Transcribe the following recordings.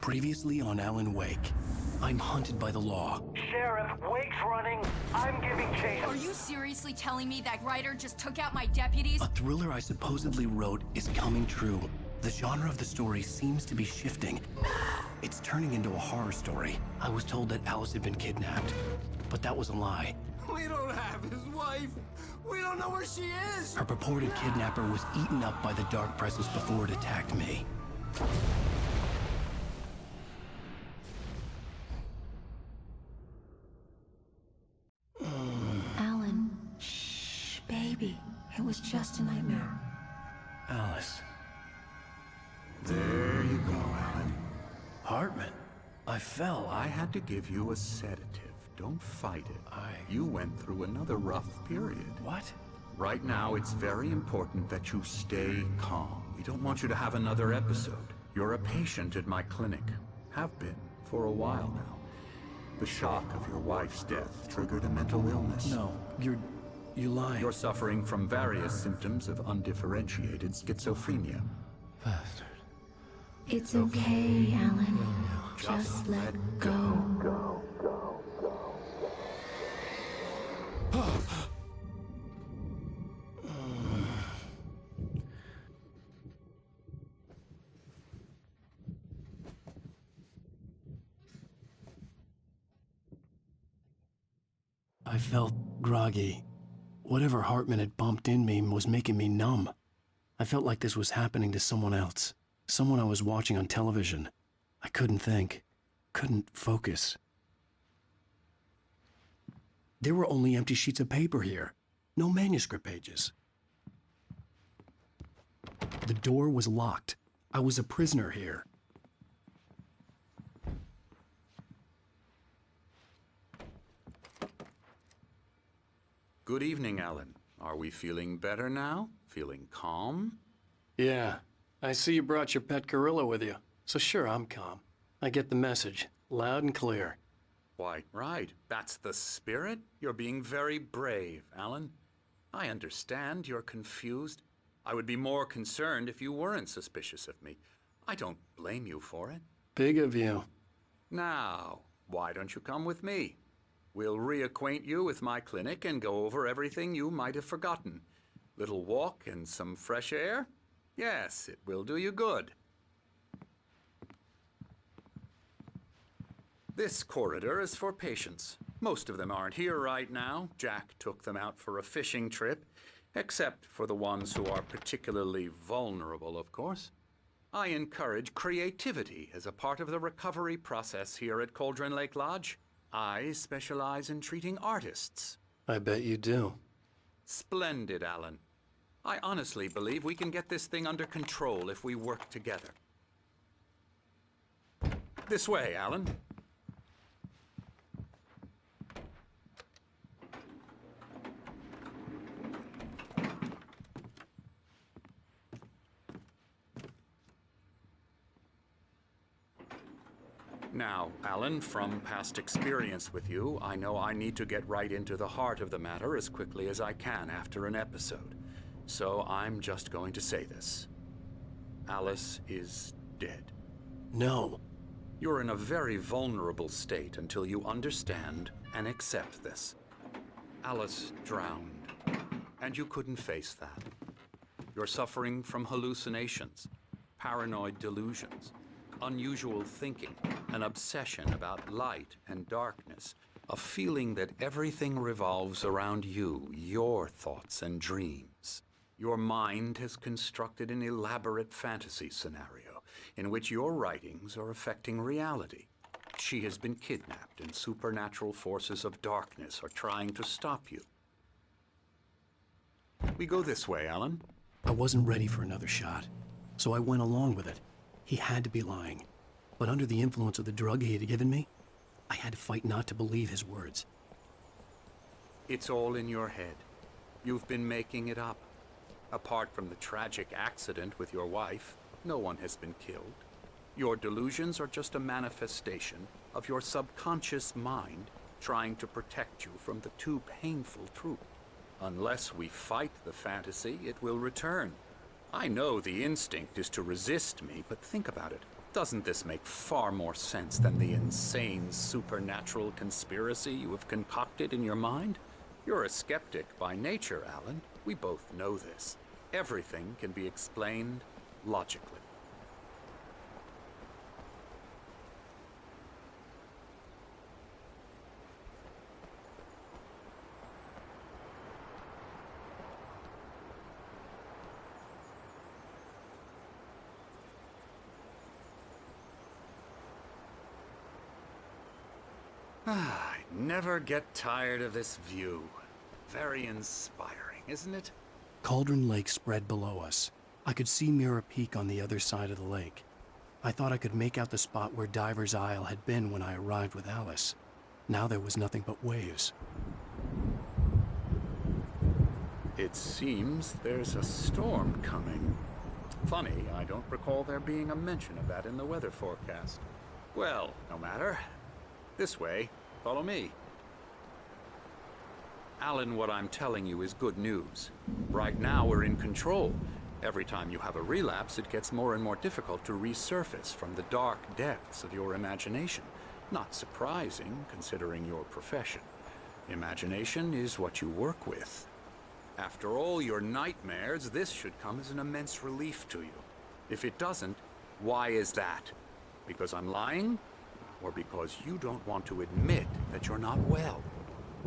Previously on Alan Wake. I'm hunted by the law. Sheriff, Wake's running. I'm giving chase. Are you seriously telling me that writer just took out my deputies? A thriller I supposedly wrote is coming true. The genre of the story seems to be shifting. It's turning into a horror story. I was told that Alice had been kidnapped, but that was a lie. We don't have his wife. We don't know where she is. Her purported kidnapper was eaten up by the dark presence before it attacked me. Alan, shh, baby. It was just a nightmare. Alice. There you go, Alan. Hartman. I fell. I had to give you a sedative. Don't fight it. You went through another rough period. What? Right now, it's very important that you stay calm. We don't want you to have another episode. You're a patient at my clinic. Have been for a while now. The shock of your wife's death triggered a mental illness. No, you're lying. You're suffering from various symptoms of undifferentiated schizophrenia. Bastard. It's okay, Alan. Just let go. I felt groggy. Whatever Hartman had bumped in me was making me numb. I felt like this was happening to someone else. Someone I was watching on television. I couldn't think. Couldn't focus. There were only empty sheets of paper here. No manuscript pages. The door was locked. I was a prisoner here. Good evening, Alan. Are we feeling better now? Feeling calm? Yeah. I see you brought your pet gorilla with you. So sure, I'm calm. I get the message. Loud and clear. Quite right. That's the spirit. You're being very brave, Alan. I understand you're confused. I would be more concerned if you weren't suspicious of me. I don't blame you for it. Big of you. Now, why don't you come with me? We'll reacquaint you with my clinic and go over everything you might have forgotten. Little walk and some fresh air? Yes, it will do you good. This corridor is for patients. Most of them aren't here right now. Jack took them out for a fishing trip, except for the ones who are particularly vulnerable, of course. I encourage creativity as a part of the recovery process here at Cauldron Lake Lodge. I specialize in treating artists. I bet you do. Splendid, Alan. I honestly believe we can get this thing under control if we work together. This way, Alan. Now, Alan, from past experience with you, I know I need to get right into the heart of the matter as quickly as I can after an episode. So I'm just going to say this. Alice is dead. No. You're in a very vulnerable state until you understand and accept this. Alice drowned, and you couldn't face that. You're suffering from hallucinations, paranoid delusions, unusual thinking, an obsession about light and darkness, a feeling that everything revolves around you, your thoughts and dreams. Your mind has constructed an elaborate fantasy scenario in which your writings are affecting reality. She has been kidnapped and supernatural forces of darkness are trying to stop you. We go this way, Alan. I wasn't ready for another shot, so I went along with it. He had to be lying. But under the influence of the drug he had given me, I had to fight not to believe his words. It's all in your head. You've been making it up. Apart from the tragic accident with your wife, no one has been killed. Your delusions are just a manifestation of your subconscious mind trying to protect you from the too painful truth. Unless we fight the fantasy, it will return. I know the instinct is to resist me, but think about it. Doesn't this make far more sense than the insane supernatural conspiracy you have concocted in your mind? You're a skeptic by nature, Alan. We both know this. Everything can be explained logically. I never get tired of this view. Very inspiring, isn't it? Cauldron Lake spread below us. I could see Mirror Peak on the other side of the lake. I thought I could make out the spot where Diver's Isle had been when I arrived with Alice. Now there was nothing but waves. It seems there's a storm coming. Funny, I don't recall there being a mention of that in the weather forecast. Well, no matter. This way. Follow me. Alan, what I'm telling you is good news. Right now, we're in control. Every time you have a relapse, it gets more and more difficult to resurface from the dark depths of your imagination. Not surprising, considering your profession. Imagination is what you work with. After all your nightmares, this should come as an immense relief to you. If it doesn't, why is that? Because I'm lying? Or because you don't want to admit that you're not well?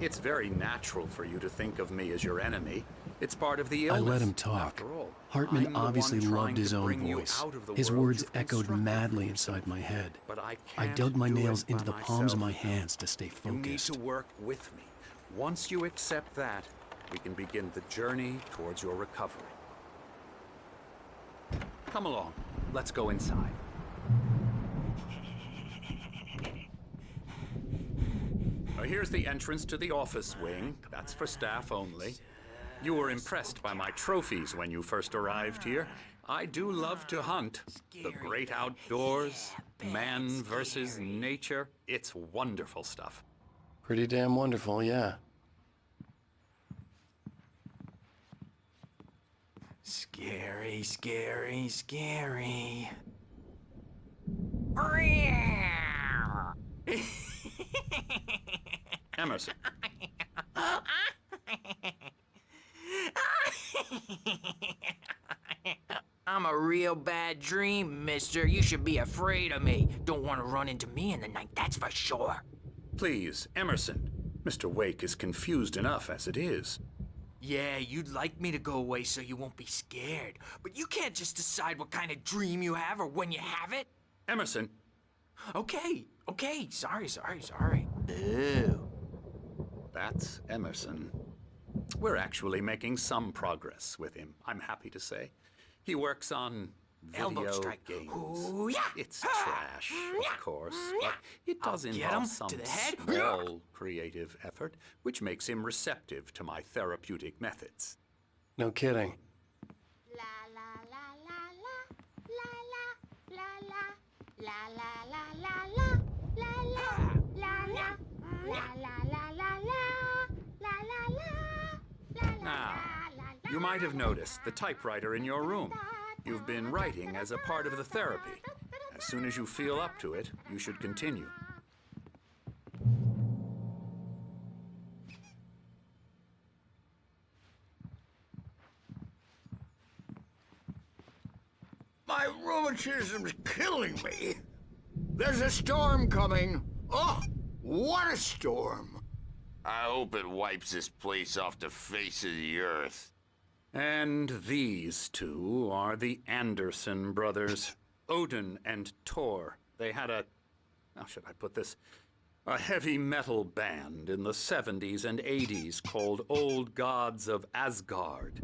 It's very natural for you to think of me as your enemy. It's part of the illness. I let him talk. After all, Hartman I'm the obviously one trying loved his to own bring you voice. out of the His world words you've echoed constructed madly for inside yourself. my head. But I I can't dug my do nails it into by the palms of my myself. hands to stay You need focused. to work with me. Once you accept that, we can begin the journey towards your recovery. Come along. Let's go inside. Here's the entrance to the office wing. That's for staff only. You were impressed by my trophies when you first arrived here. I do love to hunt. The great outdoors, man versus nature. It's wonderful stuff. Pretty damn wonderful, yeah. Scary, scary, scary. Emerson. I'm a real bad dream, mister. You should be afraid of me. Don't want to run into me in the night, that's for sure. Please, Emerson. Mr. Wake is confused enough as it is. Yeah, you'd like me to go away so you won't be scared. But you can't just decide what kind of dream you have or when you have it. Emerson. Okay, sorry. Ew. That's Emerson. We're actually making some progress with him, I'm happy to say. He works on Elbow video strike. games. Ooh, yeah. It's trash, of course, but it does I'll get involve him some to the head. small creative effort, which makes him receptive to my therapeutic methods. No kidding. La la la la la la la la la la la la la la la la la la la la Now, you might have noticed the typewriter in your room. You've been writing as a part of the therapy. As soon as you feel up to it, you should continue. My rheumatism's killing me. There's a storm coming. Oh, what a storm. I hope it wipes this place off the face of the earth. And these two are the Anderson brothers, Odin and Tor. They had how should I put this? A heavy metal band in the 70s and 80s called Old Gods of Asgard.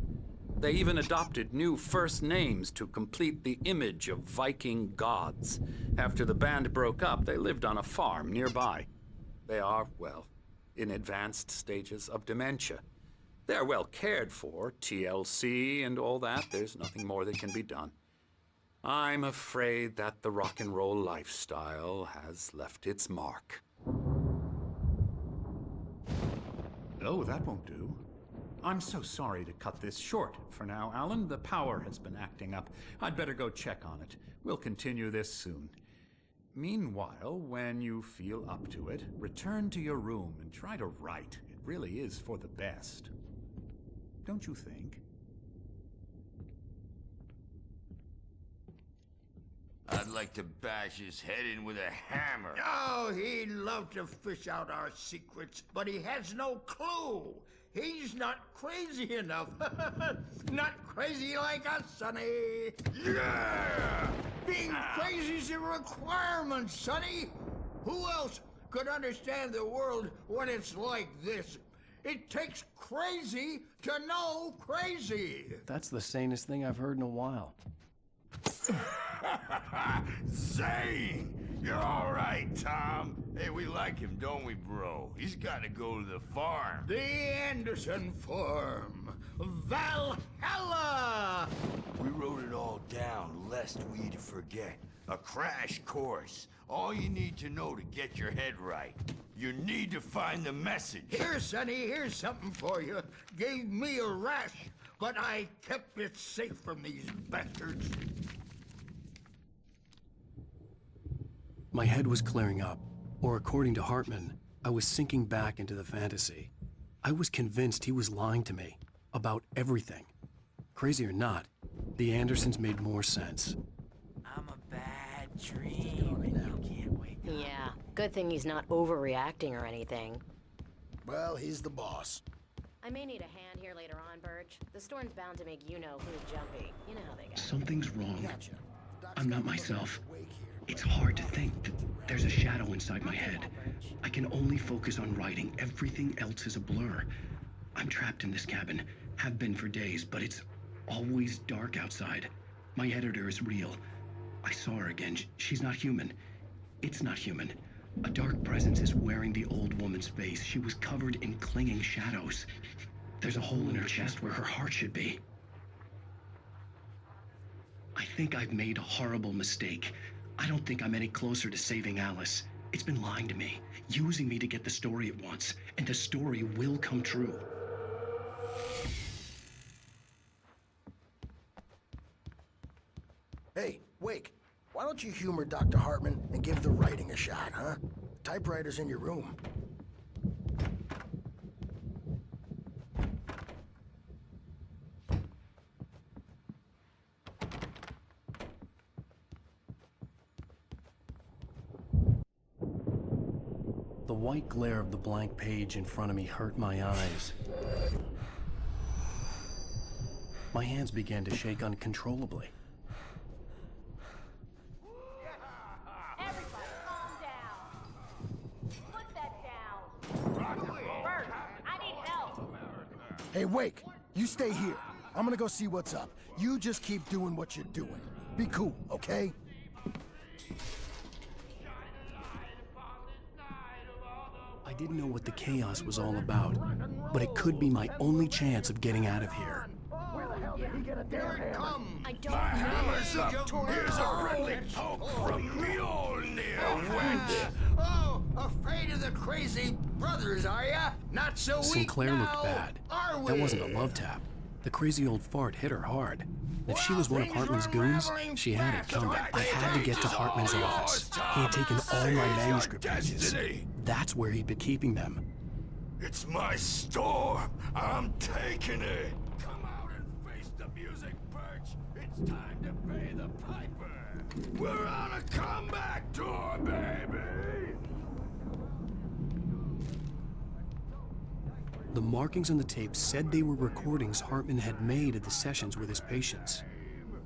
They even adopted new first names to complete the image of Viking gods. After the band broke up, they lived on a farm nearby. They are, well, in advanced stages of dementia. They're well cared for, TLC and all that. There's nothing more that can be done. I'm afraid that the rock and roll lifestyle has left its mark. Oh, that won't do. I'm so sorry to cut this short for now, Alan. The power has been acting up. I'd better go check on it. We'll continue this soon. Meanwhile, when you feel up to it, return to your room and try to write. It really is for the best. Don't you think? I'd like to bash his head in with a hammer. Oh, he'd love to fish out our secrets, but he has no clue. He's not crazy enough. Not crazy like us, Sonny. Yeah! Being crazy's a requirement, Sonny. Who else could understand the world when it's like this? It takes crazy to know crazy. That's the sanest thing I've heard in a while. Zane! You're all right, Tom. Hey, we like him, don't we, bro? He's got to go to the farm. The Anderson Farm. Valhalla! We wrote it all down, lest we forget. A crash course. All you need to know to get your head right. You need to find the message. Here, Sonny, here's something for you. Gave me a rash, but I kept it safe from these bastards. My head was clearing up, or according to Hartman, I was sinking back into the fantasy. I was convinced he was lying to me about everything. Crazy or not, the Andersons made more sense. I'm a bad dream, and you can't wake up. Yeah, good thing he's not overreacting or anything. Well, he's the boss. I may need a hand here later on, Birch. The storm's bound to make you know who's jumpy. You know how they go. Something's wrong. Gotcha. I'm not myself. It's hard to think that there's a shadow inside my head. I can only focus on writing. Everything else is a blur. I'm trapped in this cabin. Have been for days, but it's always dark outside. My editor is real. I saw her again. She's not human. It's not human. A dark presence is wearing the old woman's face. She was covered in clinging shadows. There's a hole in her chest where her heart should be. I think I've made a horrible mistake. I don't think I'm any closer to saving Alice. It's been lying to me, using me to get the story it wants, and the story will come true. Hey, Wake, why don't you humor Dr. Hartman and give the writing a shot, huh? Typewriter's in your room. The white glare of the blank page in front of me hurt my eyes. My hands began to shake uncontrollably. Everybody, calm down. Put that down. Bert, I need help. Hey, Wake, you stay here. I'm gonna go see what's up. You just keep doing what you're doing. Be cool, okay? I didn't know what the chaos was all about, but it could be my only chance of getting out of here. Where the hell did he get a damn Here it hammer? comes. I don't My know. hammer's up. Here's a friendly poke from Mjolnir, wench. Oh, afraid of the crazy brothers, are ya? Not so weak Sinclair now, looked bad. are we? That wasn't a love tap. The crazy old fart hit her hard. If she was one of Hartman's goons, she had it coming. I had to get to Hartman's office. He had taken all my manuscript pages. That's where he'd been keeping them. It's my storm. I'm taking it. Come out and face the music, Birch. It's time to pay the piper. We're on a comeback tour, baby. The markings on the tape said they were recordings Hartman had made at the sessions with his patients.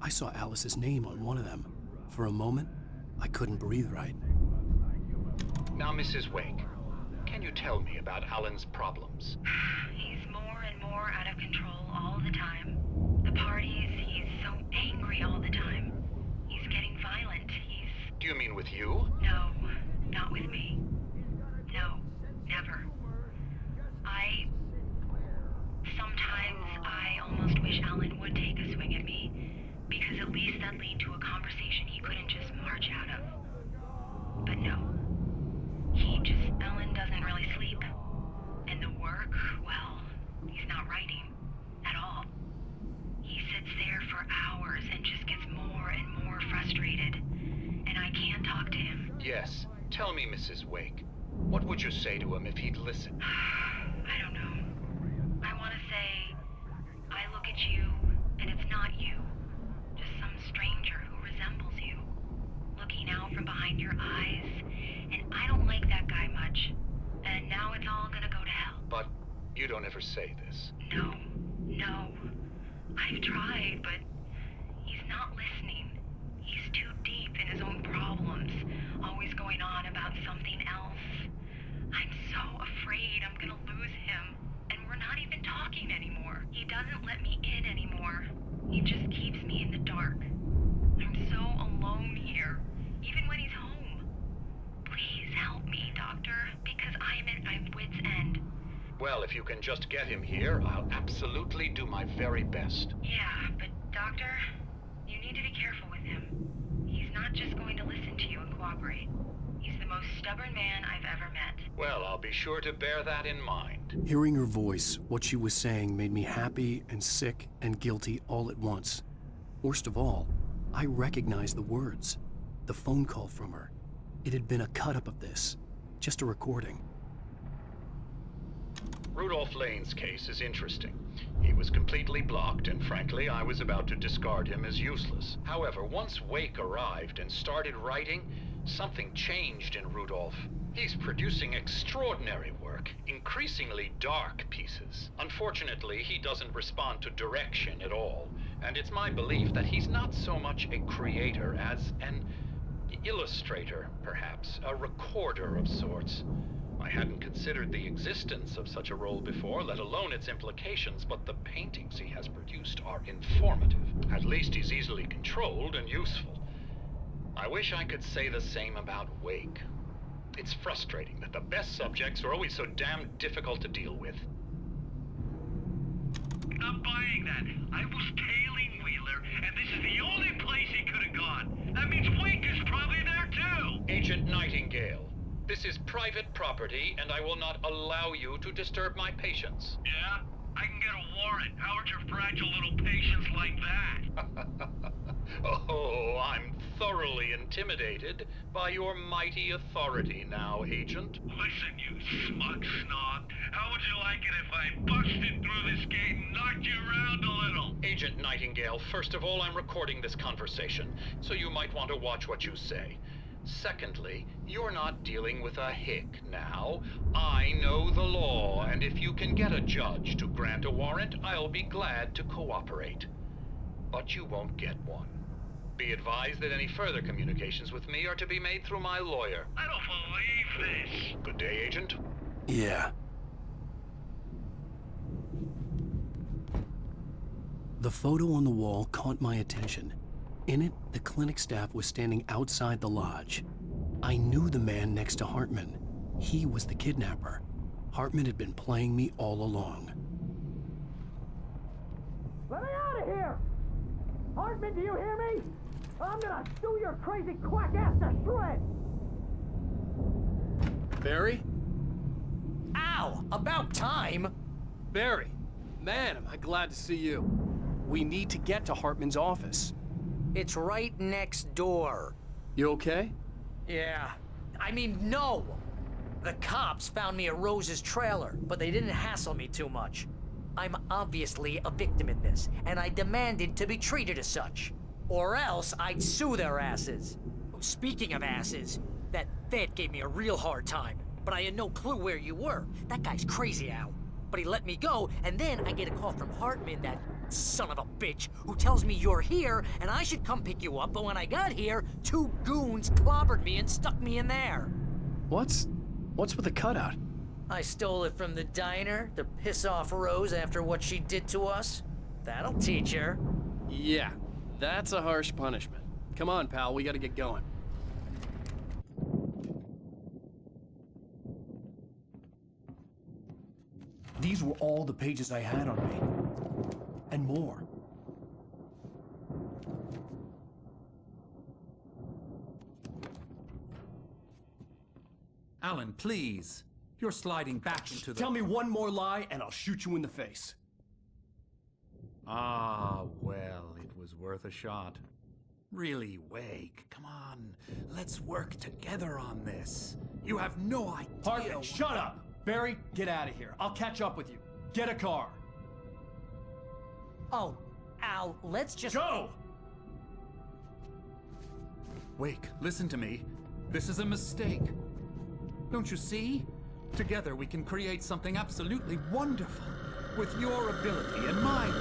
I saw Alice's name on one of them. For a moment, I couldn't breathe right. Now, Mrs. Wake, can you tell me about Alan's problems? He's more and more out of control all the time. The parties, he's so angry all the time. He's getting violent. Do you mean with you? No, not with me. No, never. Sometimes I almost wish Alan would take a swing at me, because at least that'd lead to a conversation he couldn't just march out of. But no. Alan doesn't really sleep. And the work, well, he's not writing. Tell me, Mrs. Wake, what would you say to him if he'd listen? I don't know. I want to say, I look at you, and it's not you. Just some stranger who resembles you. Looking out from behind your eyes. And I don't like that guy much. And now it's all gonna go to hell. But you don't ever say this. No. I've tried, but he's not listening. He's too deep in his own problems, always going on about something else. I'm so afraid I'm gonna lose him, and we're not even talking anymore. He doesn't let me in anymore. He just keeps me in the dark. I'm so alone here, even when he's home. Please help me, Doctor, because I'm at my wit's end. Well, if you can just get him here, I'll absolutely do my very best. Yeah, but Doctor, you need to be careful with him. He's not just going to listen to you and cooperate. He's the most stubborn man I've ever met. Well, I'll be sure to bear that in mind. Hearing her voice, what she was saying made me happy and sick and guilty all at once. Worst of all, I recognized the words. The phone call from her. It had been a cut-up of this. Just a recording. Rudolph Lane's case is interesting. He was completely blocked, and frankly, I was about to discard him as useless. However, once Wake arrived and started writing, something changed in Rudolph. He's producing extraordinary work, increasingly dark pieces. Unfortunately, he doesn't respond to direction at all, and it's my belief that he's not so much a creator as an illustrator, perhaps, a recorder of sorts. I hadn't considered the existence of such a role before, let alone its implications, but the paintings he has produced are informative. At least he's easily controlled and useful. I wish I could say the same about Wake. It's frustrating that the best subjects are always so damn difficult to deal with. I'm buying that. I was tailing Wheeler, and this is the only place he could have gone. That means Wake is probably there too! Agent Nightingale, this is private property, and I will not allow you to disturb my patients. Yeah? I can get a warrant. How are your fragile little patients like that? Oh, I'm thoroughly intimidated by your mighty authority now, Agent. Listen, you smug snob. How would you like it if I busted through this gate and knocked you around a little? Agent Nightingale, first of all, I'm recording this conversation, so you might want to watch what you say. Secondly, you're not dealing with a hick now. I know the law, and if you can get a judge to grant a warrant, I'll be glad to cooperate. But you won't get one. Be advised that any further communications with me are to be made through my lawyer. I don't believe this. Good day, Agent. Yeah. The photo on the wall caught my attention. In it, the clinic staff was standing outside the lodge. I knew the man next to Hartman. He was the kidnapper. Hartman had been playing me all along. Let me out of here! Hartman, do you hear me? I'm gonna sue your crazy quack ass to shreds! Barry? Ow! About time! Barry! Man, am I glad to see you. We need to get to Hartman's office. It's right next door. You okay? Yeah. I mean, no! The cops found me at Rose's trailer, but they didn't hassle me too much. I'm obviously a victim in this, and I demanded to be treated as such. Or else I'd sue their asses. Speaking of asses, that vet gave me a real hard time, but I had no clue where you were. That guy's crazy, Al. But he let me go, and then I get a call from Hartman, that son of a bitch, who tells me you're here and I should come pick you up, but when I got here, 2 goons clobbered me and stuck me in there. What's with the cutout? I stole it from the diner to piss off Rose after what she did to us. That'll teach her. Yeah, that's a harsh punishment. Come on, pal, we gotta get going. These were all the pages I had on me. And more. Alan, please. You're sliding back into the... Tell me one more lie and I'll shoot you in the face. Ah, well, it was worth a shot. Really, Wake, come on. Let's work together on this. You have no idea. Hartman, shut up! Barry, get out of here. I'll catch up with you. Get a car. Oh, Al, let's just... Go! Wake, listen to me. This is a mistake. Don't you see? Together we can create something absolutely wonderful. With your ability and mine.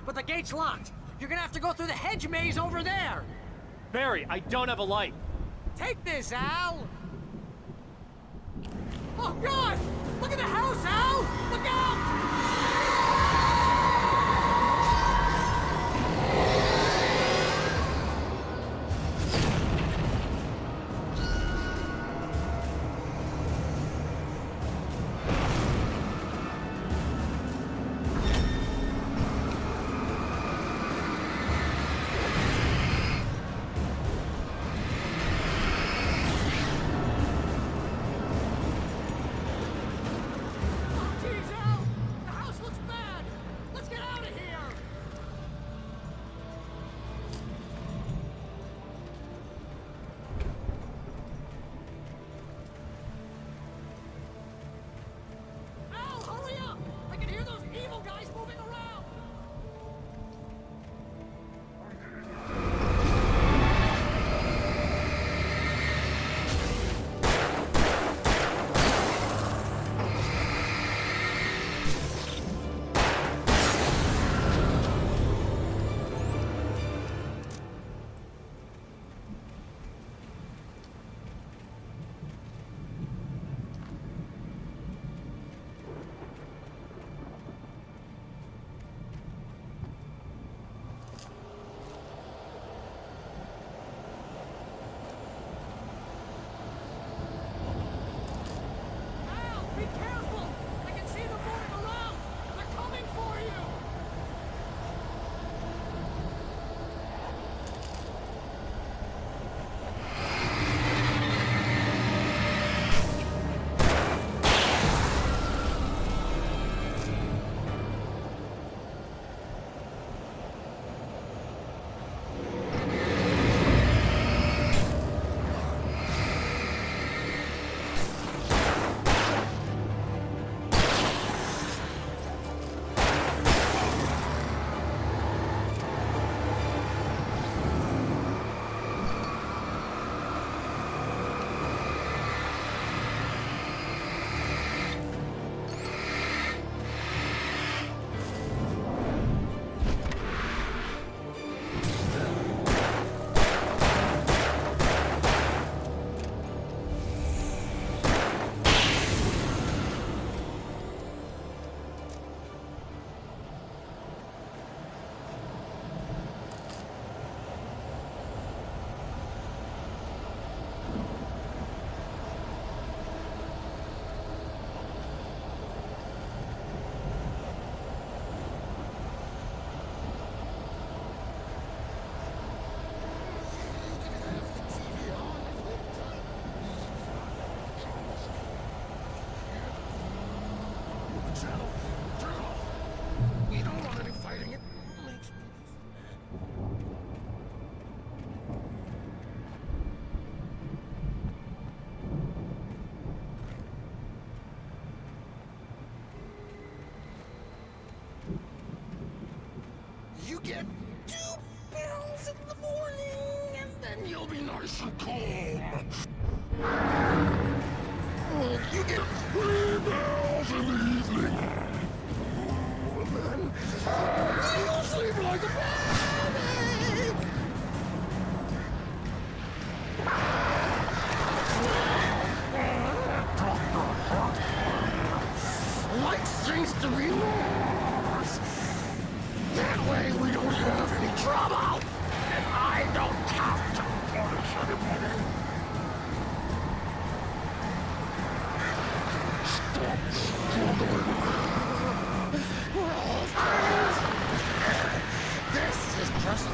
But the gate's locked. You're gonna have to go through the hedge maze over there. Barry, I don't have a light. Take this, Al. Oh, God! Look at the house, Al! Look out! nice and calm. You get 3 bells in the evening. And then you sleep like a baby. Like things to be yours. That way we don't have any trouble. And I don't have to punish anybody. Stop struggling. We're all friends. This is just a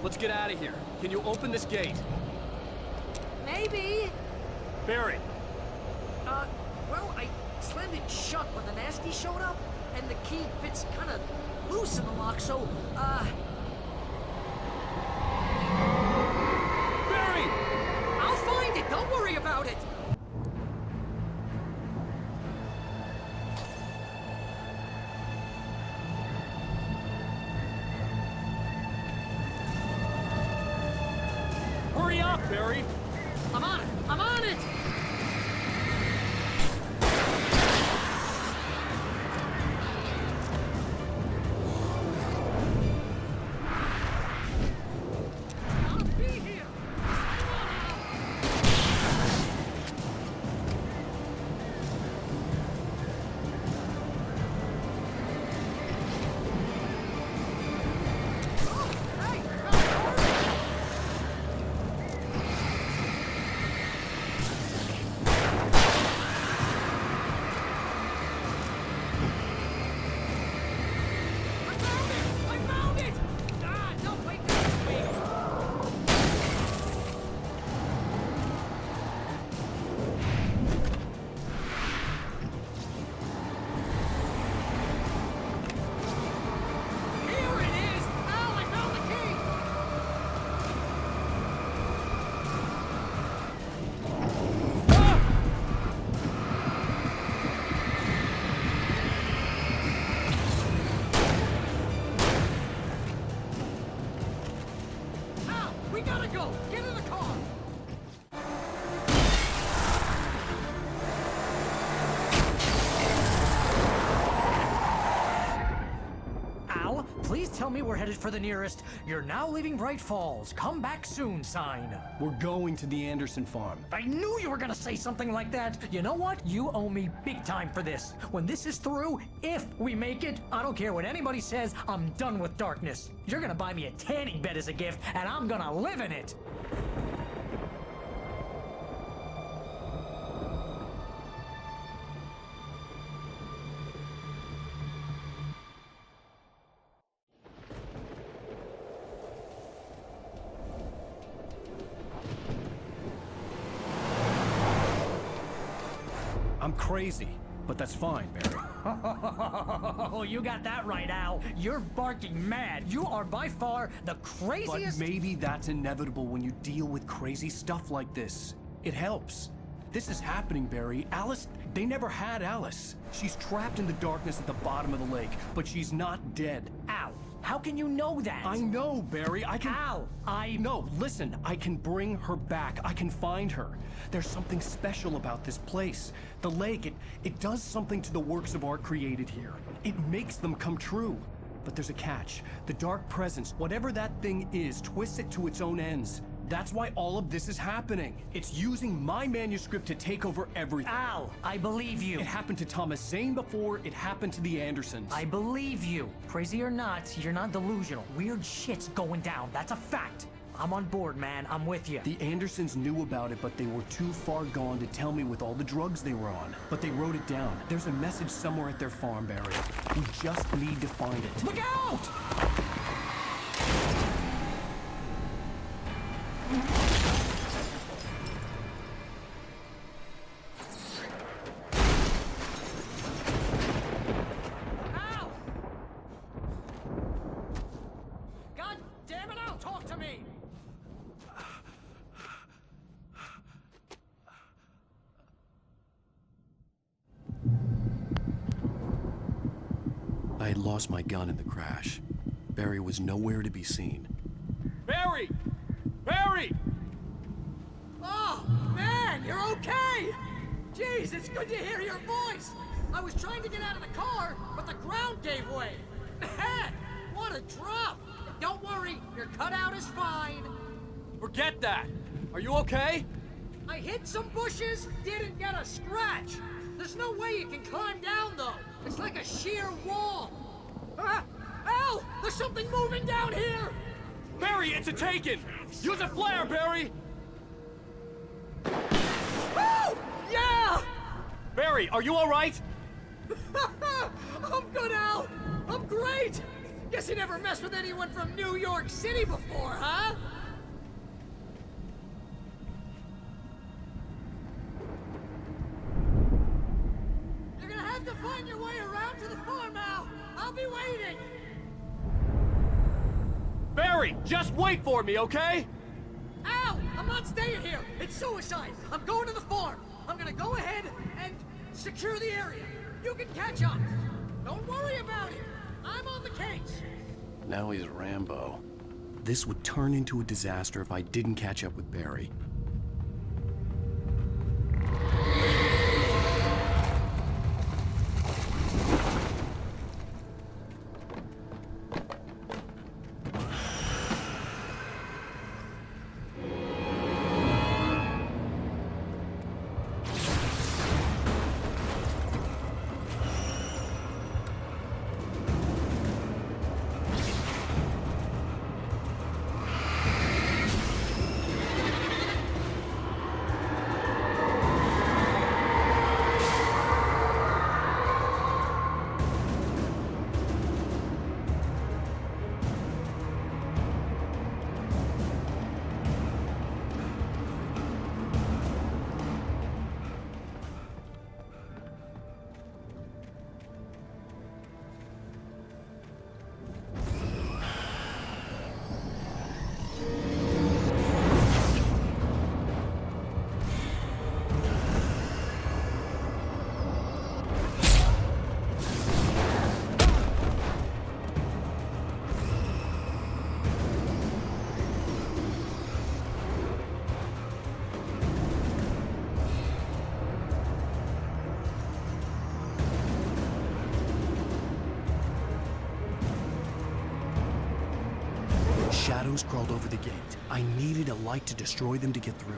let's get out of here. Can you open this gate? Maybe. Barry. Well, I slammed it shut when the nasty showed up, and the key fits kind of loose in the lock, so, Barry! I'll find it, don't worry about it! Hurry up, Barry! I'm on it! I'm on it! Please tell me we're headed for the nearest "You're now leaving Bright Falls. Come back soon" sign. We're going to the Anderson farm. I knew you were gonna say something like that. You know what? You owe me big time for this. When this is through, if we make it, I don't care what anybody says, I'm done with darkness. You're gonna buy me a tanning bed as a gift, and I'm gonna live in it. I'm crazy, but that's fine, Barry. Oh, you got that right, Al. You're barking mad. You are by far the craziest... But maybe that's inevitable when you deal with crazy stuff like this. It helps. This is happening, Barry. Alice, they never had Alice. She's trapped in the darkness at the bottom of the lake, but she's not dead. Al, how can you know that? I know, Barry. I can... Al, No, listen. I can bring her back. I can find her. There's something special about this place. The lake, it does something to the works of art created here. It makes them come true. But there's a catch. The dark presence, whatever that thing is, twists it to its own ends. That's why all of this is happening. It's using my manuscript to take over everything. Al, I believe you. It happened to Thomas Zane before, it happened to the Andersons. I believe you. Crazy or not, you're not delusional. Weird shit's going down. That's a fact. I'm on board, man. I'm with you. The Andersons knew about it, but they were too far gone to tell me with all the drugs they were on. But they wrote it down. There's a message somewhere at their farm, Barry. We just need to find it. Look out! Ow! God damn it, Al, talk to me! I had lost my gun in the crash. Barry was nowhere to be seen. Barry! Barry! Oh, man, you're okay! Jeez, it's good to hear your voice! I was trying to get out of the car, but the ground gave way. Man, what a drop! Don't worry, your cutout is fine. Forget that! Are you okay? I hit some bushes, didn't get a scratch. There's no way you can climb down, though. It's like a sheer wall. Al, there's something moving down here! Barry, it's a taken! Use a flare, Barry! Oh, yeah! Barry, are you all right? I'm good, Al. I'm great. Guess you never messed with anyone from New York City before, huh? You're gonna have to find your way around to the farm, Al. I'll be waiting. Barry, just wait for me, okay? Al, I'm not staying here. It's suicide. I'm going to the farm. I'm gonna go ahead and secure the area. You can catch up. Don't worry about it. I'm on the case. Now he's Rambo. This would turn into a disaster if I didn't catch up with Barry. Shadows crawled over the gate. I needed a light to destroy them to get through.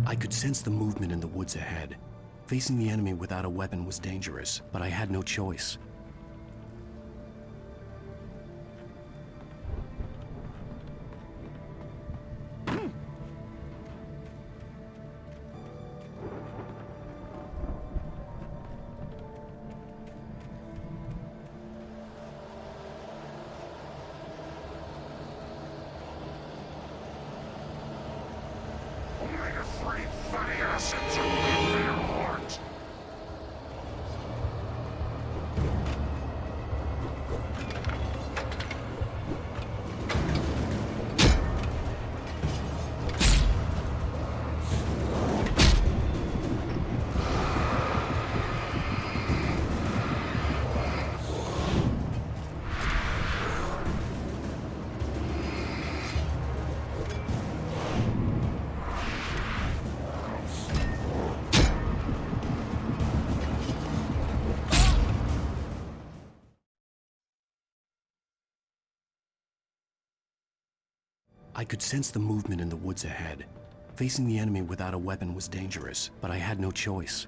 I could sense the movement in the woods ahead. Facing the enemy without a weapon was dangerous, but I had no choice. I could sense the movement in the woods ahead. Facing the enemy without a weapon was dangerous, but I had no choice.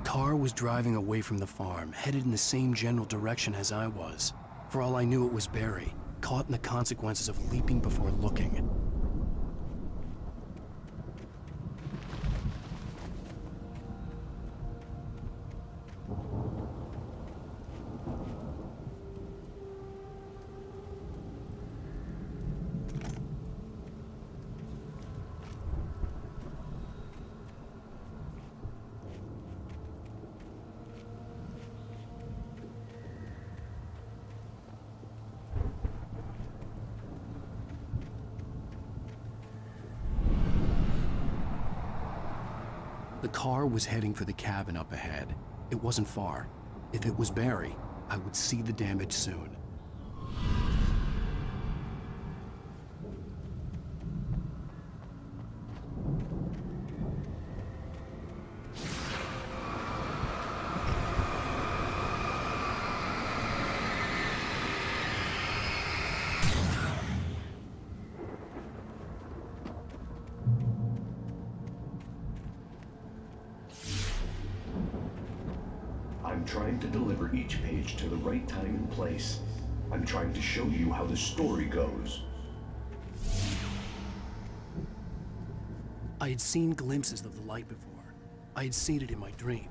car was driving away from the farm, headed in the same general direction as I was. For all I knew, it was Barry, caught in the consequences of leaping before looking. The car was heading for the cabin up ahead. It wasn't far. If it was Barry, I would see the damage soon. I'm trying to deliver each page to the right time and place. I'm trying to show you how the story goes. I had seen glimpses of the light before. I had seen it in my dream.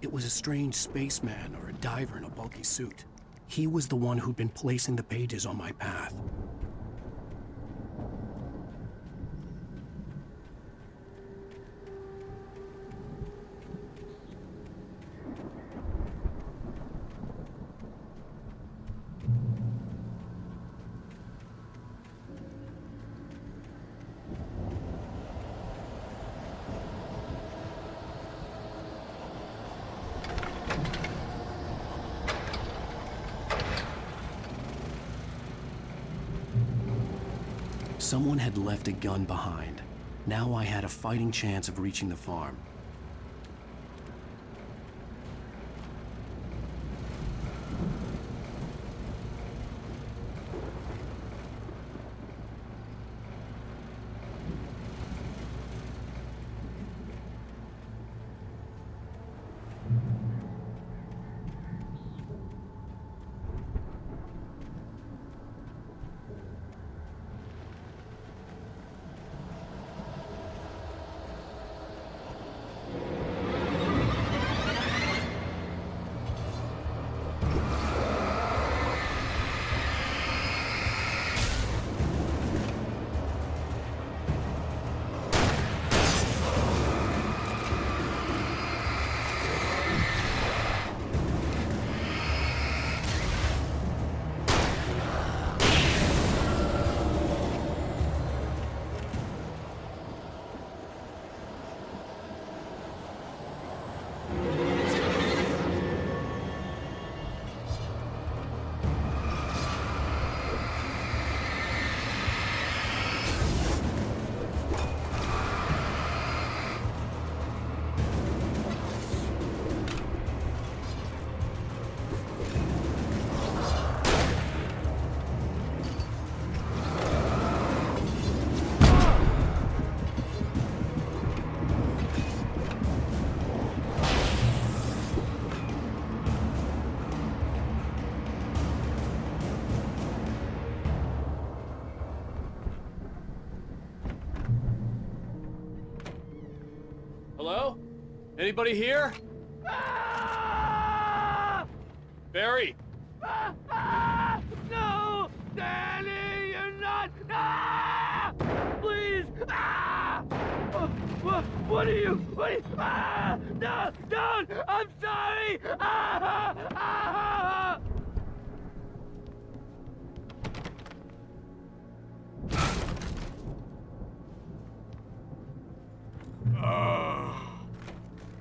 It was a strange spaceman or a diver in a bulky suit. He was the one who'd been placing the pages on my path. Someone had left a gun behind. Now I had a fighting chance of reaching the farm. Hello? Anybody here? Barry! No! Danny, you're not! Ah! Please! Ah! What are you? Ah! No! Don't! I'm sorry! Ah! Ah!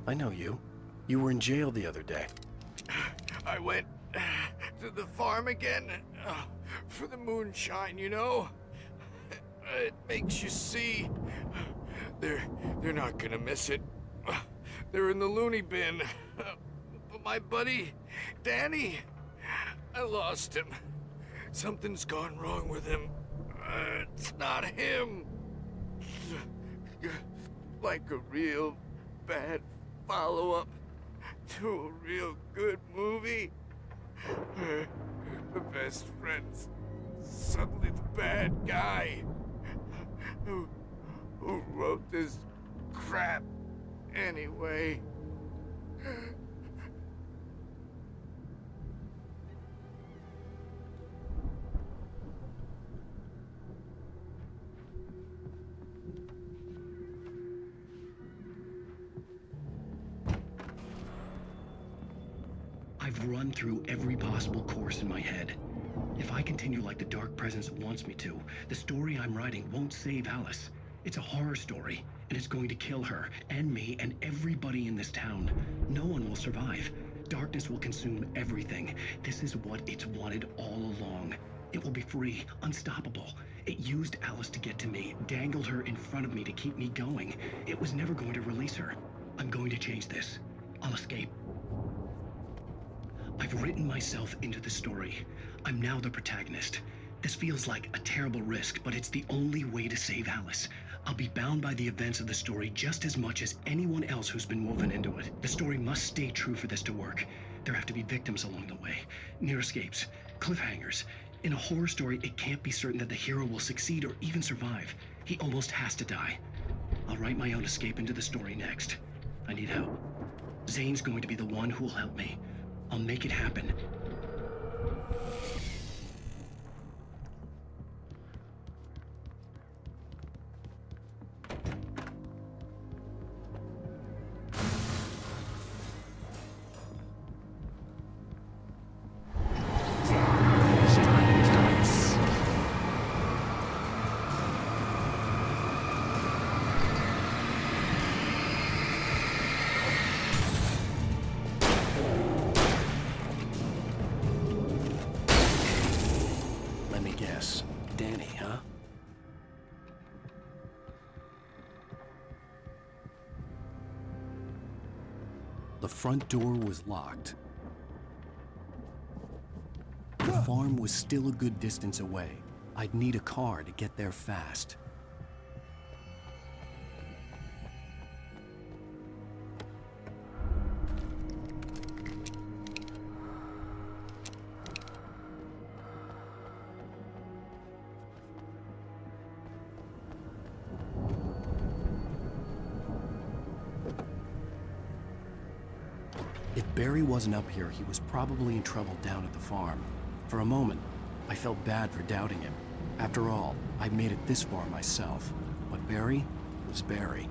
I know you. You were in jail the other day. I went to the farm again for the moonshine, you know? It makes you see. They're not gonna miss it. They're in the loony bin. But my buddy, Danny, I lost him. Something's gone wrong with him. It's not him. Like a real bad follow-up to a real good movie where the best friend's suddenly the bad guy who wrote this crap anyway. I've run through every possible course in my head. If I continue like the Dark Presence wants me to, the story I'm writing won't save Alice. It's a horror story, and it's going to kill her, and me, and everybody in this town. No one will survive. Darkness will consume everything. This is what it's wanted all along. It will be free, unstoppable. It used Alice to get to me, dangled her in front of me to keep me going. It was never going to release her. I'm going to change this. I'll escape. I've written myself into the story. I'm now the protagonist. This feels like a terrible risk, but it's the only way to save Alice. I'll be bound by the events of the story just as much as anyone else who's been woven into it. The story must stay true for this to work. There have to be victims along the way, near escapes, cliffhangers. In a horror story, it can't be certain that the hero will succeed or even survive. He almost has to die. I'll write my own escape into the story next. I need help. Zane's going to be the one who will help me. I'll make it happen. The front door was locked. The farm was still a good distance away. I'd need a car to get there fast. If Barry wasn't up here, he was probably in trouble down at the farm. For a moment, I felt bad for doubting him. After all, I'd made it this far myself. But Barry was Barry.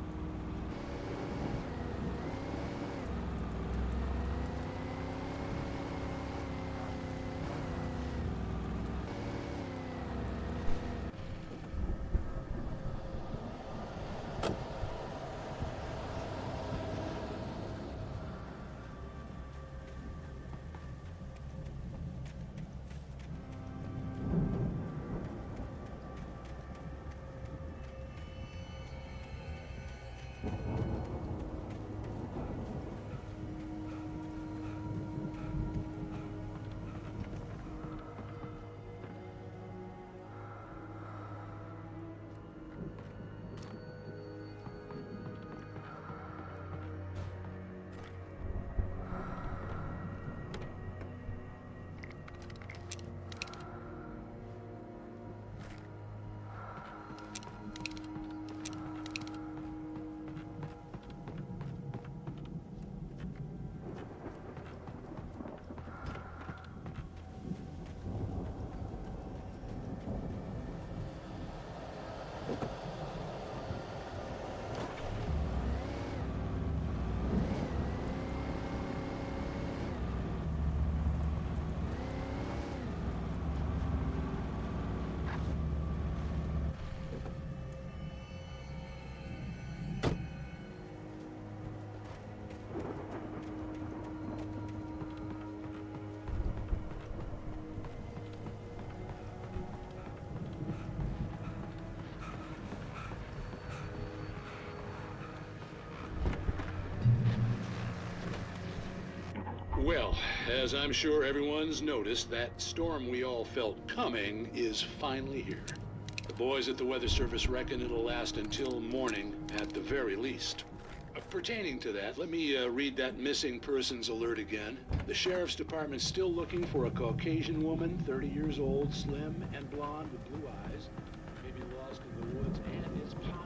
Well, as I'm sure everyone's noticed, that storm we all felt coming is finally here. The boys at the Weather Service reckon it'll last until morning at the very least. Pertaining to that, let me read that missing persons alert again. The sheriff's department's still looking for a Caucasian woman, 30 years old, slim and blonde with blue eyes, maybe lost in the woods, and is possible.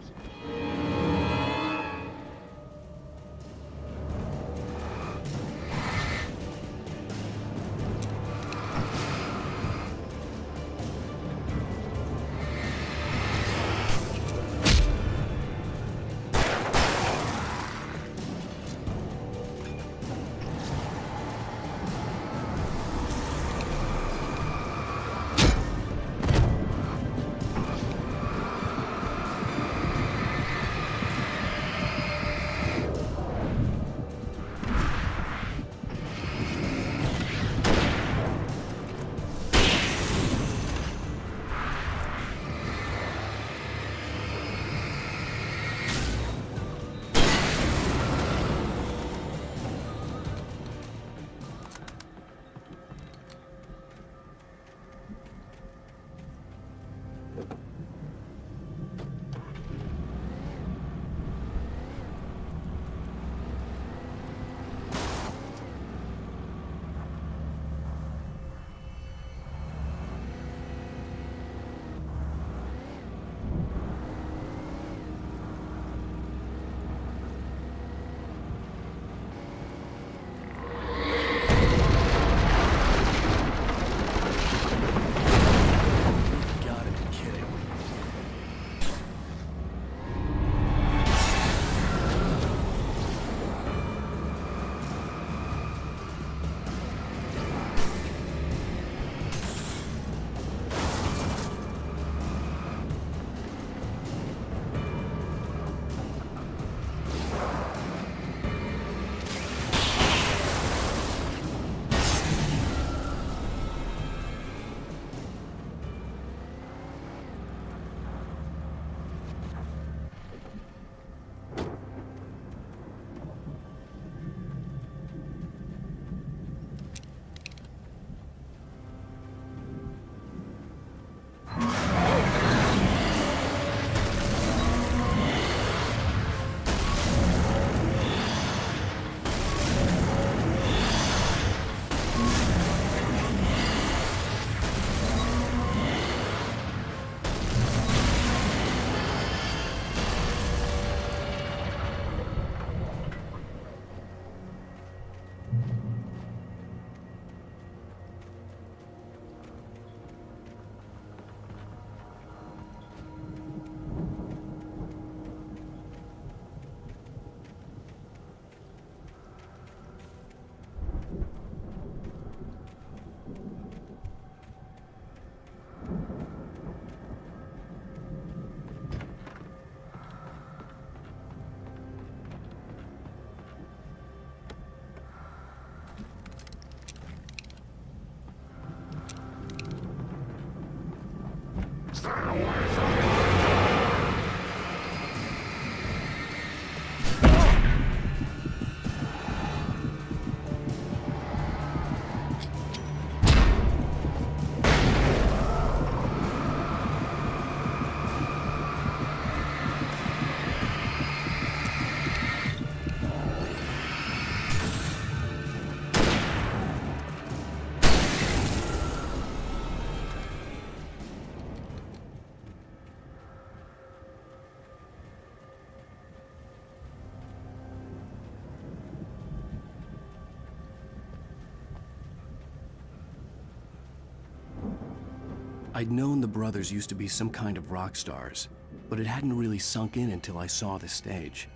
I'd known the brothers used to be some kind of rock stars, but it hadn't really sunk in until I saw the stage.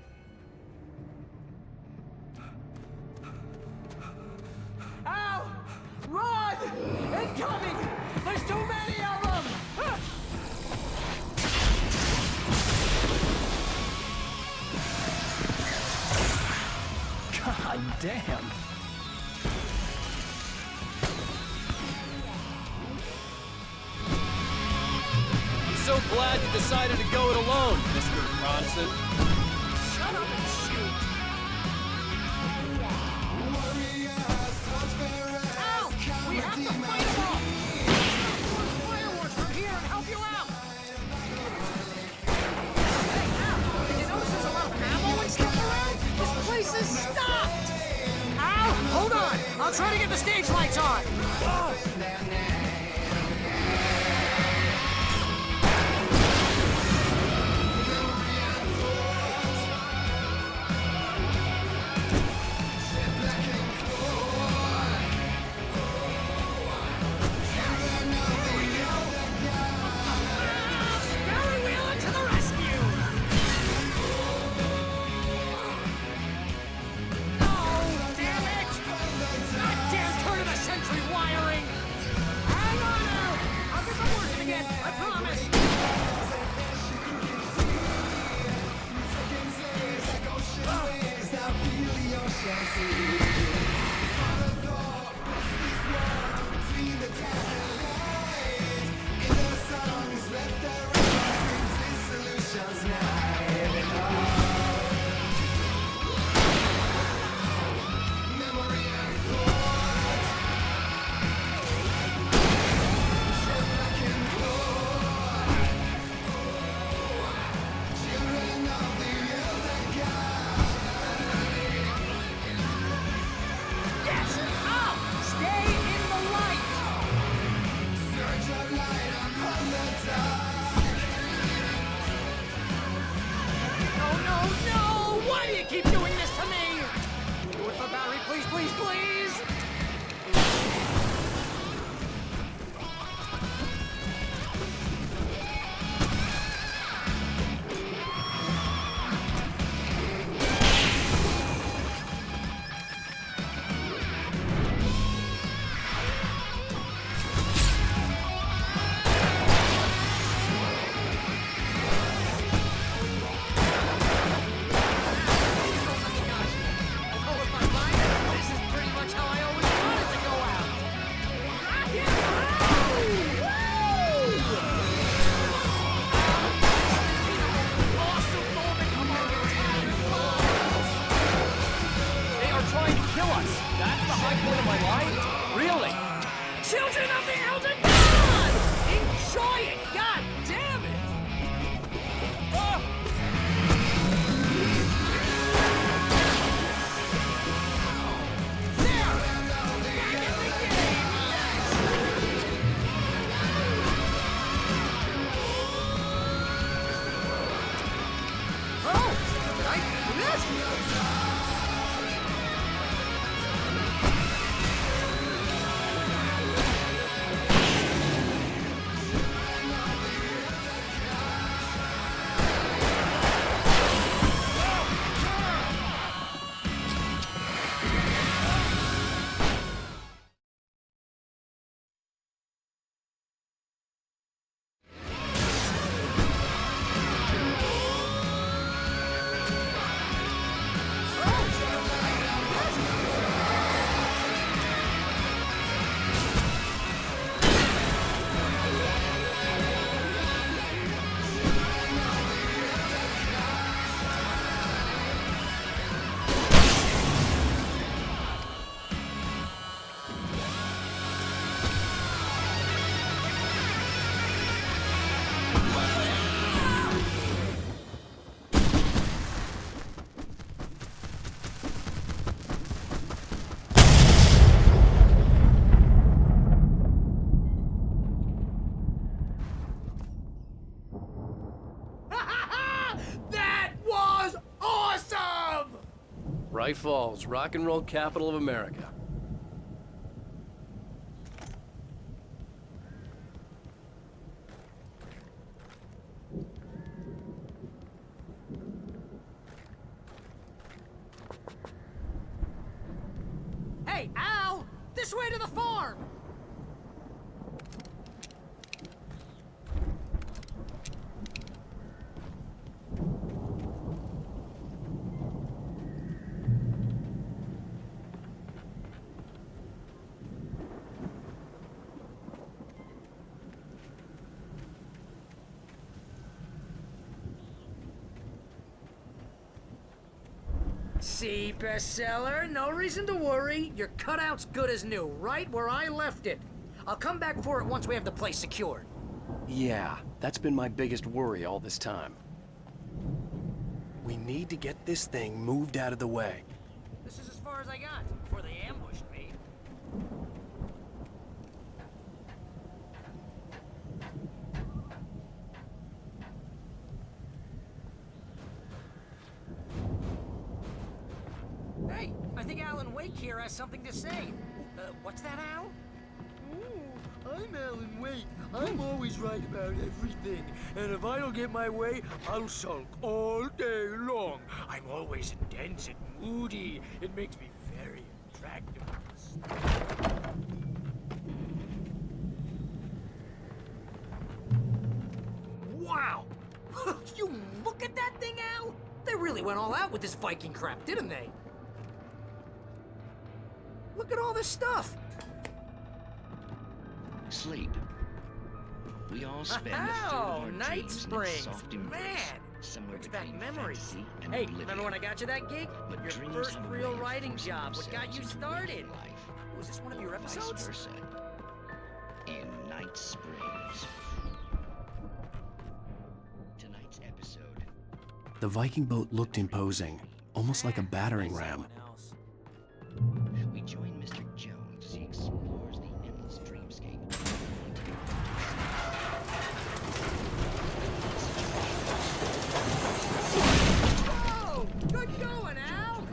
Ow! Run! Incoming! There's too many of them! God damn! So glad you decided to go it alone, Mr. Bronson. Shut up and shoot! Ow! We have to fight them off! Fireworks from here and help you out! Hey, Al! Did you notice there's a lot of ammo and stuff around? Try to get the stage lights on! Children of the Elder God! Enjoy it! God damn it! Oh. There! Back in the game! Oh! I missed! Bright Falls, rock and roll capital of America. Hey, Al! This way to the farm! See, bestseller, no reason to worry. Your cutout's good as new, right where I left it. I'll come back for it once we have the place secured. Yeah, that's been my biggest worry all this time. We need to get this thing moved out of the way. This is as far as I got before they ambushed me. Wake here has something to say. What's that, Al? I'm Alan Wake. I'm always right about everything. And if I don't get my way, I'll sulk all day long. I'm always intense and moody. It makes me very attractive. Wow! You look at that thing, Al? They really went all out with this Viking crap, didn't they? Look at all this stuff. Sleep. We all spend a third of our Night dreams in Springs. soft embrace, Man, somewhere brings back between memories. fantasy and Hey, oblivion. remember when I got you that gig? But Your dreams first have a real way of writing forcing job. What got you themselves into started? real life, Was this one of your or vice episodes? versa. In Night Springs. Tonight's episode. The Viking boat looked imposing, almost like a battering ram. We join Mr. Jones as he explores the endless dreamscape. Whoa! Good going, Al!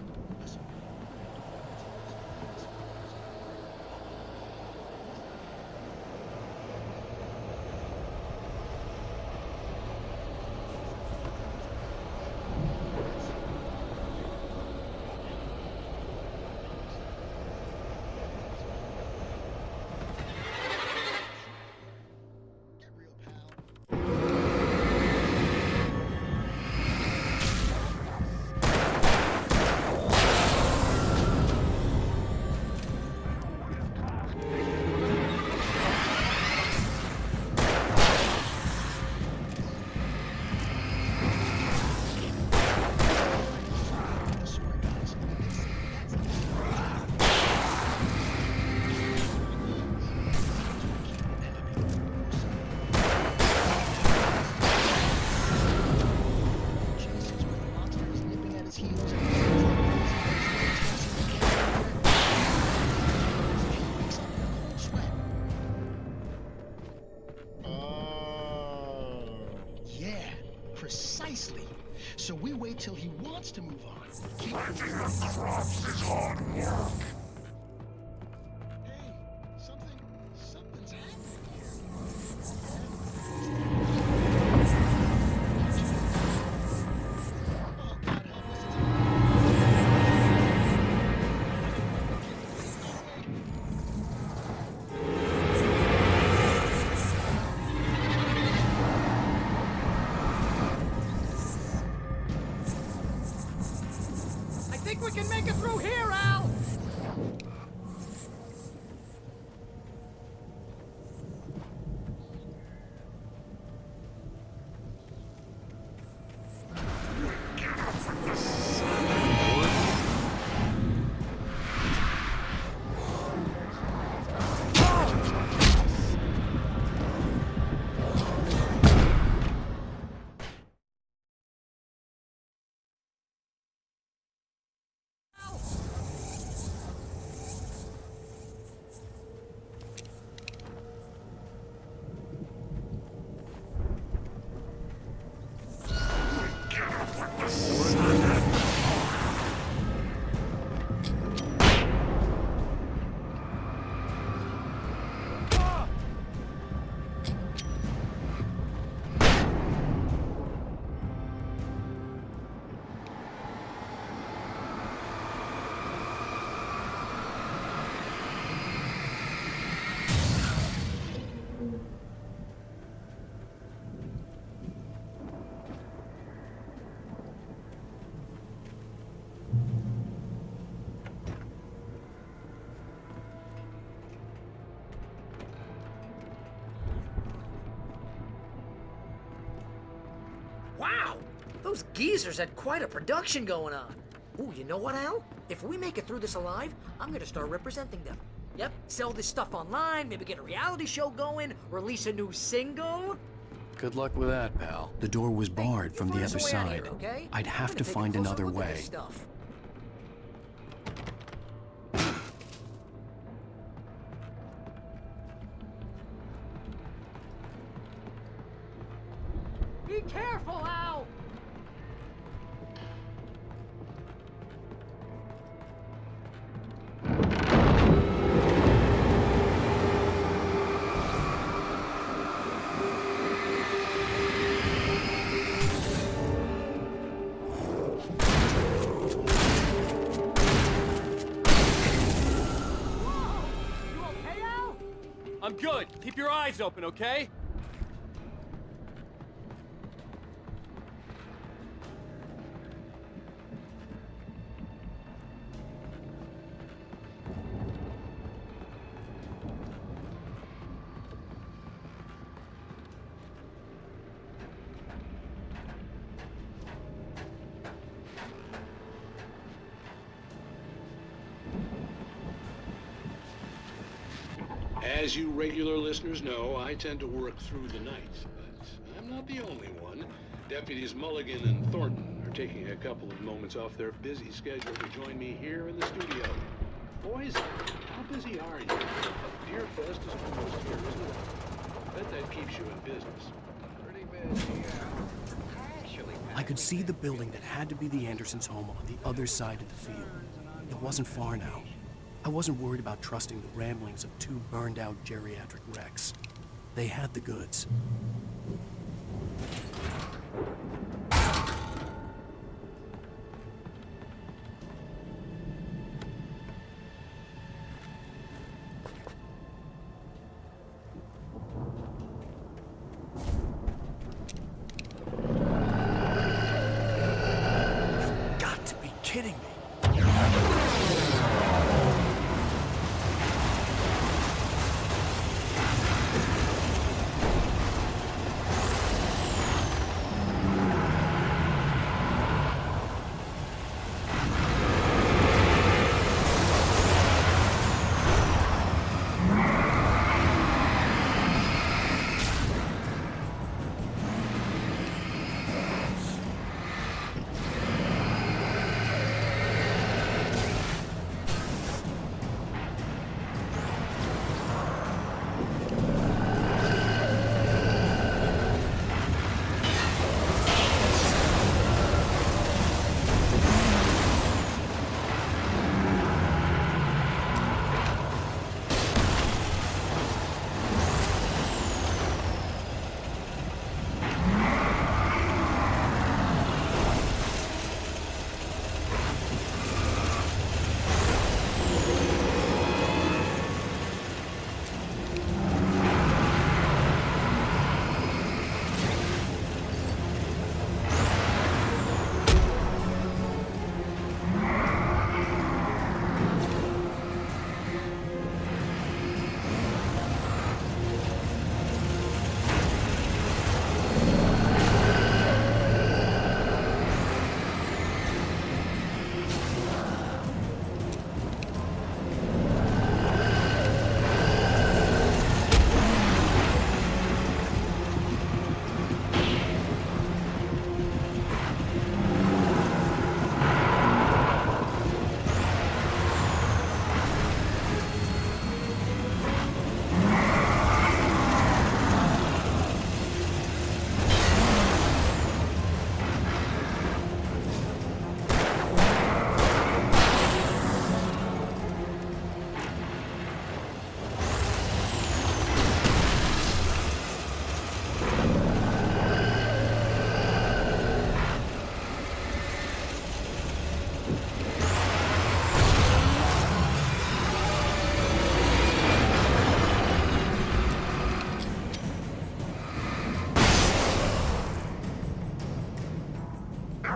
Precisely. So we wait till he wants to move on. Planting the crops is hard work. Hey, something's happening I think we can make it through here, Al! Wow! Those geezers had quite a production going on. Ooh, you know what, Al? If we make it through this alive, I'm gonna start representing them. Yep, sell this stuff online, maybe get a reality show going, release a new single. Good luck with that, pal. The door was barred from the Find us other a way out of side. here, okay? I'd have I'm to gonna take a find closer another look at way. this stuff. Be careful, Al! good. Keep your eyes open, okay? As you regular listeners know, I tend to work through the night, but I'm not the only one. Deputies Mulligan and Thornton are taking a couple of moments off their busy schedule to join me here in the studio. Boys, how busy are you? Deer Fest is almost here, isn't it? I bet that keeps you in business. Pretty busy, yeah. Actually, I could see the building that had to be the Andersons' home on the other side of the field. It wasn't far now. I wasn't worried about trusting the ramblings of two burned-out geriatric wrecks. They had the goods. You've got to be kidding me.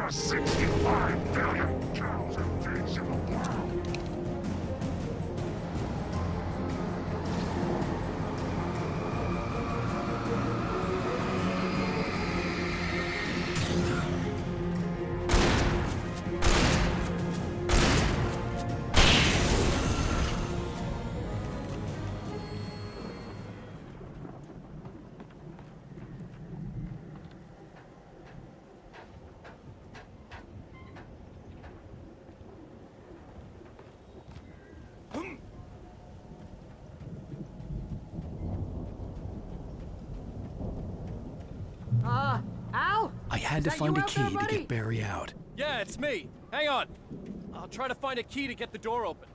are 65 billion cows and pigs in the world. Al? I had to find a key to get Barry out. Yeah, it's me. Hang on. I'll try to find a key to get the door open.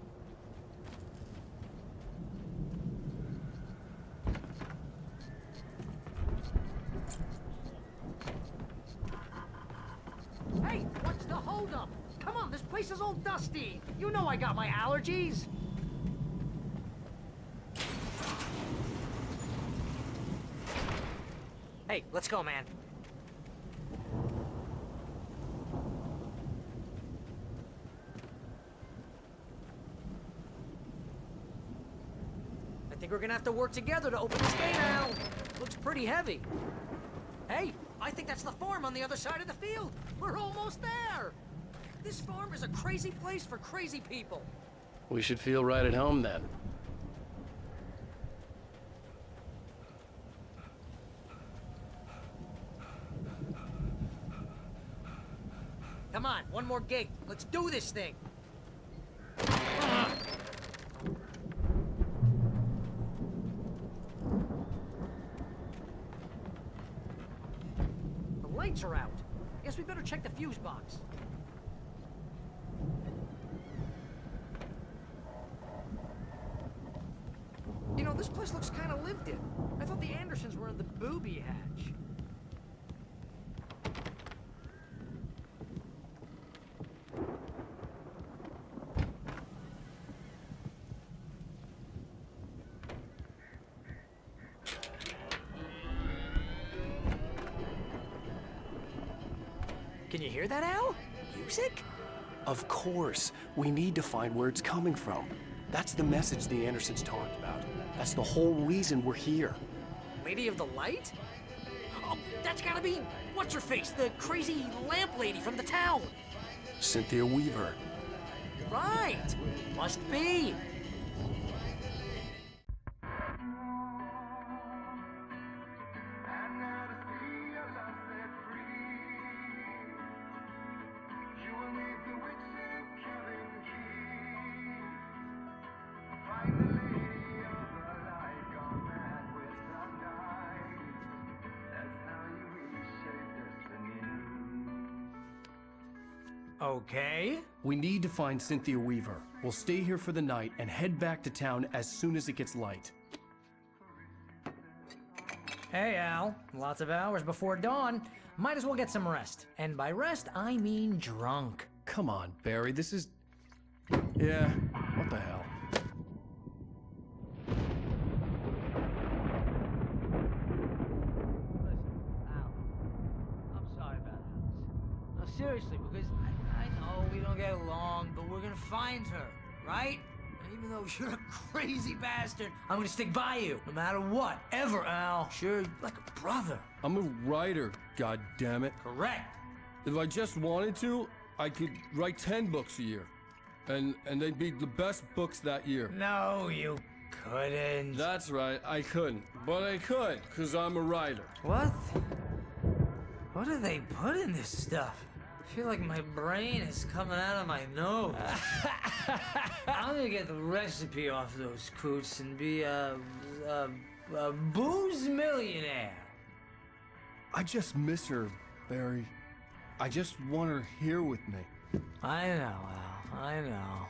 Hey, what's the holdup? Come on, this place is all dusty. You know I got my allergies. Hey, let's go, man. I think we're gonna have to work together to open this gate now. Looks pretty heavy. Hey, I think that's the farm on the other side of the field. We're almost there. This farm is a crazy place for crazy people. We should feel right at home then. Come on, one more gate. Let's do this thing. The lights are out. Guess we better check the fuse box. You know, this place looks kind of lived in. I thought the Andersons were in the booby hatch. Can you hear that, Al? Music? Of course. We need to find where it's coming from. That's the message the Andersons talked about. That's the whole reason we're here. Lady of the Light? Oh, that's gotta be... what's-her-face? The crazy lamp lady from the town. Cynthia Weaver. Right. Must be. Okay. We need to find Cynthia Weaver. We'll stay here for the night and head back to town as soon as it gets light. Hey, Al. Lots of hours before dawn. Might as well get some rest. And by rest, I mean drunk. Come on, Barry, this is... Yeah, what the hell? Seriously, because I know we don't get along, but we're gonna find her, right? And even though you're a crazy bastard, I'm gonna stick by you, no matter what, ever, Al. Sure, like a brother. I'm a writer, goddammit. Correct. If I just wanted to, I could write 10 books a year. And they'd be the best books that year. No, you couldn't. That's right, I couldn't. But I could, because I'm a writer. What? What do they put in this stuff? I feel like my brain is coming out of my nose. I'm gonna get the recipe off those coots and be a booze millionaire. I just miss her, Barry. I just want her here with me. I know, Al. I know.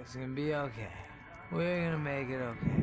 It's gonna be okay. We're gonna make it okay.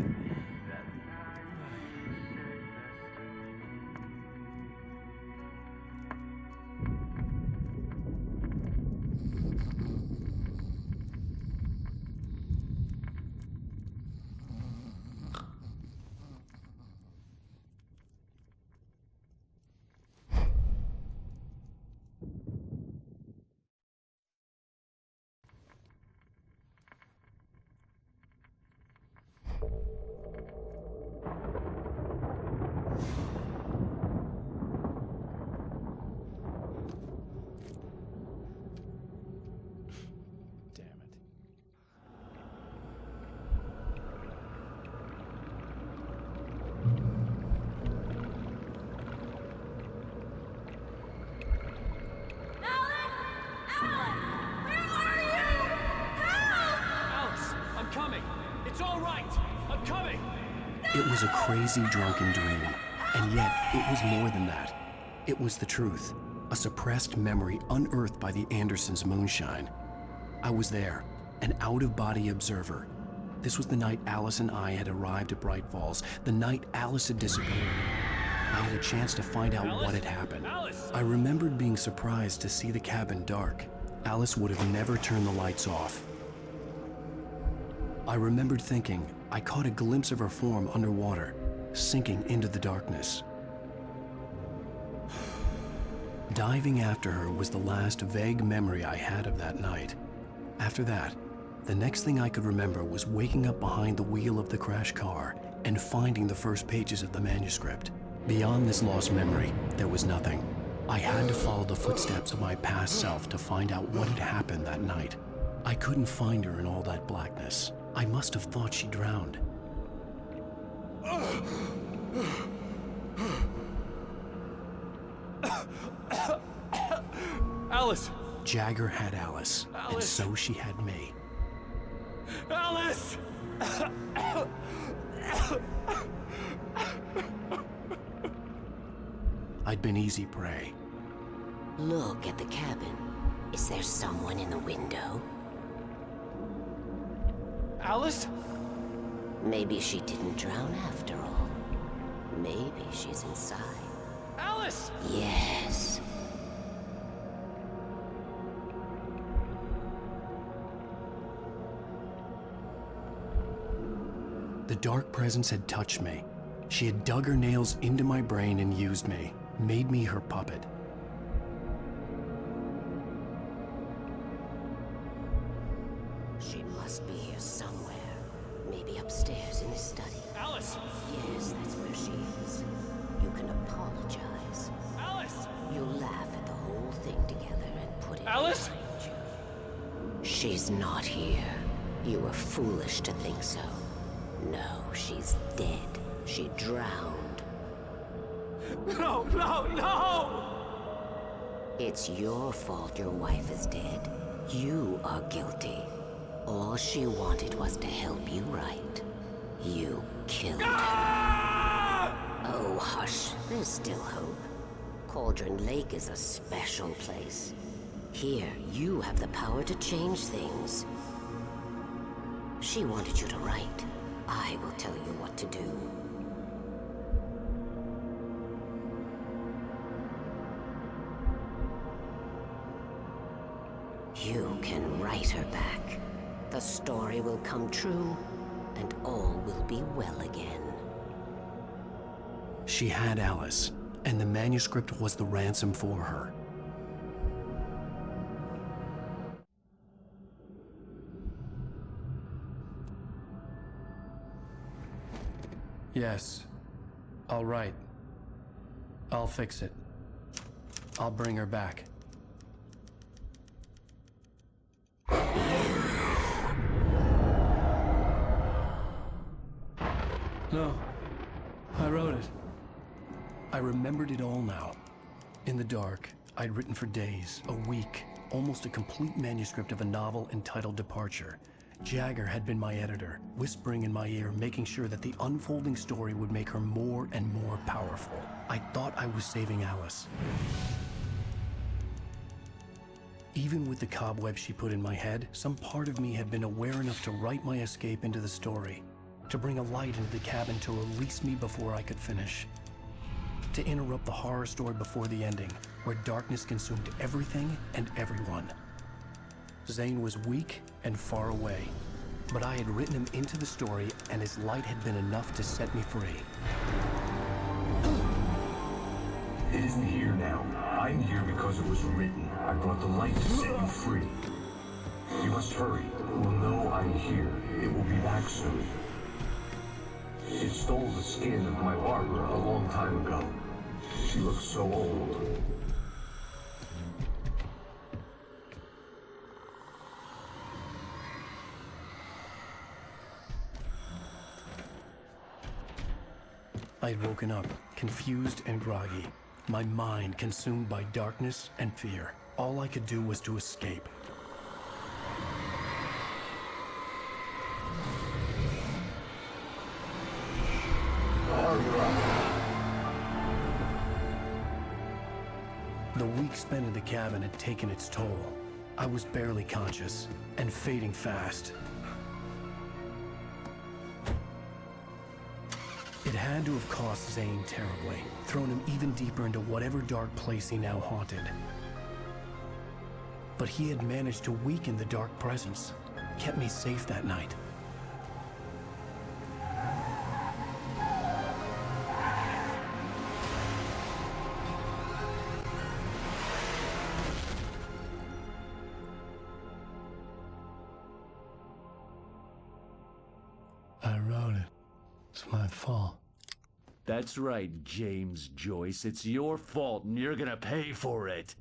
It was a crazy drunken dream, and yet it was more than that. It was the truth, a suppressed memory unearthed by the Andersons' moonshine. I was there, an out-of-body observer. This was the night Alice and I had arrived at Bright Falls, the night Alice had disappeared. I had a chance to find out what had happened. I remembered being surprised to see the cabin dark. Alice would have never turned the lights off. I remembered thinking I caught a glimpse of her form underwater, sinking into the darkness. Diving after her was the last vague memory I had of that night. After that, the next thing I could remember was waking up behind the wheel of the crash car and finding the first pages of the manuscript. Beyond this lost memory, there was nothing. I had to follow the footsteps of my past self to find out what had happened that night. I couldn't find her in all that blackness. I must have thought she drowned. Alice! Jagger had Alice, and so she had me. Alice! I'd been easy prey. Look at the cabin. Is there someone in the window? Alice? Maybe she didn't drown after all. Maybe she's inside. Alice! Yes. The dark presence had touched me. She had dug her nails into my brain and used me, made me her puppet. She must be here somewhere. Maybe upstairs in the study. Alice! Yes, that's where she is. You can apologize. Alice! You'll laugh at the whole thing together and put it Alice? behind you. She's not here. You were foolish to think so. No, she's dead. She drowned. No, no, no! It's your fault your wife is dead. You are guilty. All she wanted was to help you right. You killed her. Oh, hush. There's still hope. Cauldron Lake is a special place. Here, you have the power to change things. She wanted you to write. I will tell you what to do. You can write her back. The story will come true, and all will be well again. She had Alice, and the manuscript was the ransom for her. Yes. All right. I'll fix it. I'll bring her back. No. I wrote it. I remembered it all now. In the dark, I'd written for days, a week, almost a complete manuscript of a novel entitled Departure. Jagger had been my editor, whispering in my ear, making sure that the unfolding story would make her more and more powerful. I thought I was saving Alice. Even with the cobwebs she put in my head, some part of me had been aware enough to write my escape into the story, to bring a light into the cabin to release me before I could finish, to interrupt the horror story before the ending, where darkness consumed everything and everyone. Zane was weak and far away, but I had written him into the story, and his light had been enough to set me free. It isn't here now. I'm here because it was written. I brought the light to set you free. You must hurry. It will know I'm here. It will be back soon. It stole the skin of my Barbara a long time ago. She looks so old. I'd woken up, confused and groggy, my mind consumed by darkness and fear. All I could do was to escape. The week spent in the cabin had taken its toll. I was barely conscious, and fading fast. It had to have cost Zane terribly, thrown him even deeper into whatever dark place he now haunted. But he had managed to weaken the dark presence, kept me safe that night. my fault. That's right, James Joyce. It's your fault, and you're gonna pay for it.